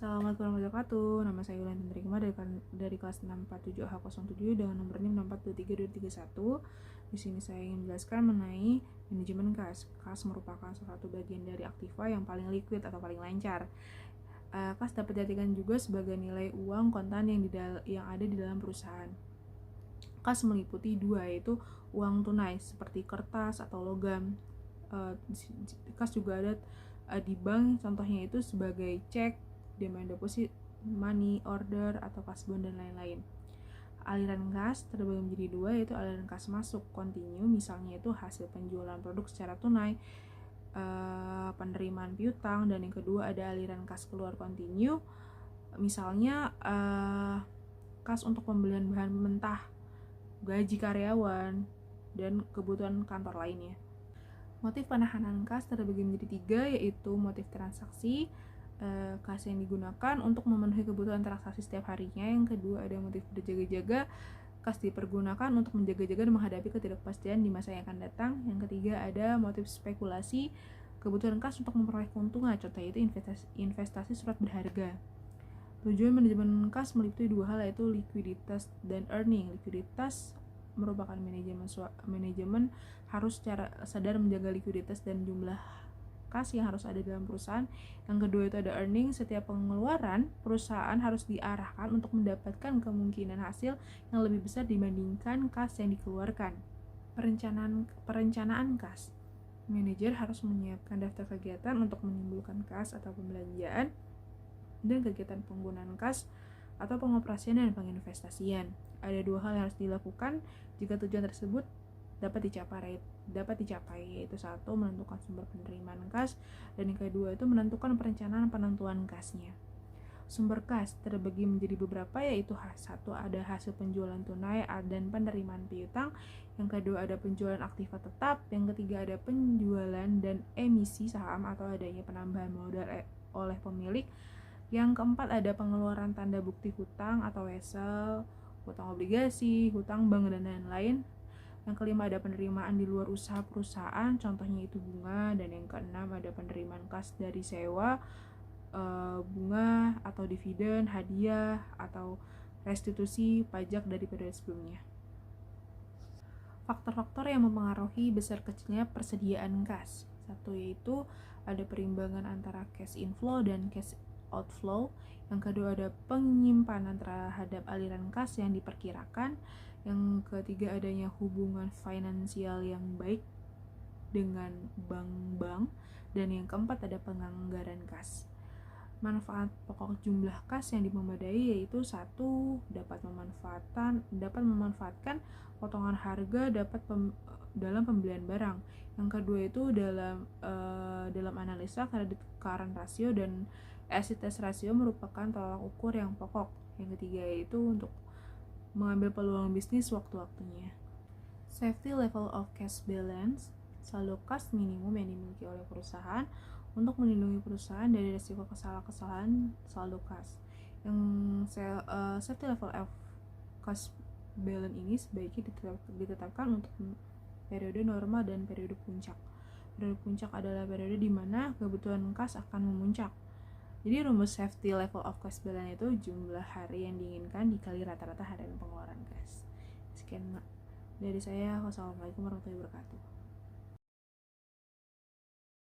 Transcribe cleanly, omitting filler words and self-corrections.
Assalamualaikum warahmatullahi wabarakatuh. Nama saya Yulian Tentrikma dari kelas 647H07 dengan nomor NIM 6423231. Di sini saya ingin menjelaskan mengenai manajemen kas. Kas merupakan salah satu bagian dari aktiva yang paling liquid atau paling lancar. Kas dapat diartikan juga sebagai nilai uang kontan yang ada di dalam perusahaan. Kas meliputi dua, yaitu uang tunai seperti kertas atau logam. Kas juga ada di bank, contohnya itu sebagai cek, demand deposit, money order, atau kas bond, dan lain-lain. Aliran kas terbagi menjadi dua, yaitu aliran kas masuk kontinu, misalnya itu hasil penjualan produk secara tunai, penerimaan piutang, dan yang kedua ada aliran kas keluar kontinu, misalnya kas untuk pembelian bahan mentah, gaji karyawan, dan kebutuhan kantor lainnya. Motif penahanan kas terbagi menjadi tiga, yaitu motif transaksi, kas yang digunakan untuk memenuhi kebutuhan transaksi setiap harinya. Yang kedua ada motif berjaga-jaga, kas dipergunakan untuk menjaga-jaga dan menghadapi ketidakpastian di masa yang akan datang. Yang ketiga ada motif spekulasi, kebutuhan kas untuk memperoleh keuntungan, contohnya itu investasi surat berharga. Tujuan manajemen kas meliputi dua hal, yaitu likuiditas dan earning. Likuiditas merupakan manajemen harus secara sadar menjaga likuiditas dan jumlah kas yang harus ada dalam perusahaan. Yang kedua itu ada earning, setiap pengeluaran perusahaan harus diarahkan untuk mendapatkan kemungkinan hasil yang lebih besar dibandingkan kas yang dikeluarkan. Perencanaan kas, manajer harus menyiapkan daftar kegiatan untuk menimbulkan kas atau pembelanjaan dan kegiatan penggunaan kas atau pengoperasian dan penginvestasian. Ada dua hal yang harus dilakukan jika tujuan tersebut dapat dicapai, yaitu satu, menentukan sumber penerimaan kas, dan yang kedua itu menentukan perencanaan penentuan kasnya. Sumber kas terbagi menjadi beberapa, yaitu satu ada hasil penjualan tunai dan penerimaan piutang, yang kedua ada penjualan aktiva tetap, yang ketiga ada penjualan dan emisi saham atau adanya penambahan modal oleh pemilik, yang keempat ada pengeluaran tanda bukti hutang atau wesel, hutang obligasi, hutang bank, dan lain-lain. Yang kelima ada penerimaan di luar usaha perusahaan, contohnya itu bunga. Dan yang keenam ada penerimaan kas dari sewa, bunga atau dividen, hadiah, atau restitusi pajak dari periode sebelumnya. Faktor-faktor yang mempengaruhi besar kecilnya persediaan kas. Satu yaitu ada perimbangan antara cash inflow dan cash outflow. Yang kedua ada penyimpanan terhadap aliran kas yang diperkirakan. Yang ketiga adanya hubungan finansial yang baik dengan bank-bank. Dan yang keempat ada penganggaran kas. Manfaat pokok jumlah kas yang memadai yaitu satu, dapat memanfaatkan potongan harga dalam pembelian barang. Yang kedua itu dalam analisa credit current ratio dan asset test ratio merupakan tolak ukur yang pokok. Yang ketiga yaitu untuk mengambil peluang bisnis waktu-waktunya. Safety level of cash balance, saldo kas minimum yang dimiliki oleh perusahaan untuk melindungi perusahaan dari risiko kesalahan saldo kas. Yang safety level of cash balance ini sebaiknya ditetapkan untuk periode normal dan periode puncak. Periode puncak adalah periode di mana kebutuhan kas akan memuncak. Jadi rumus safety level of cash balance itu jumlah hari yang diinginkan dikali rata-rata harian pengeluaran kas. Sekian dari saya. Wassalamualaikum warahmatullahi wabarakatuh.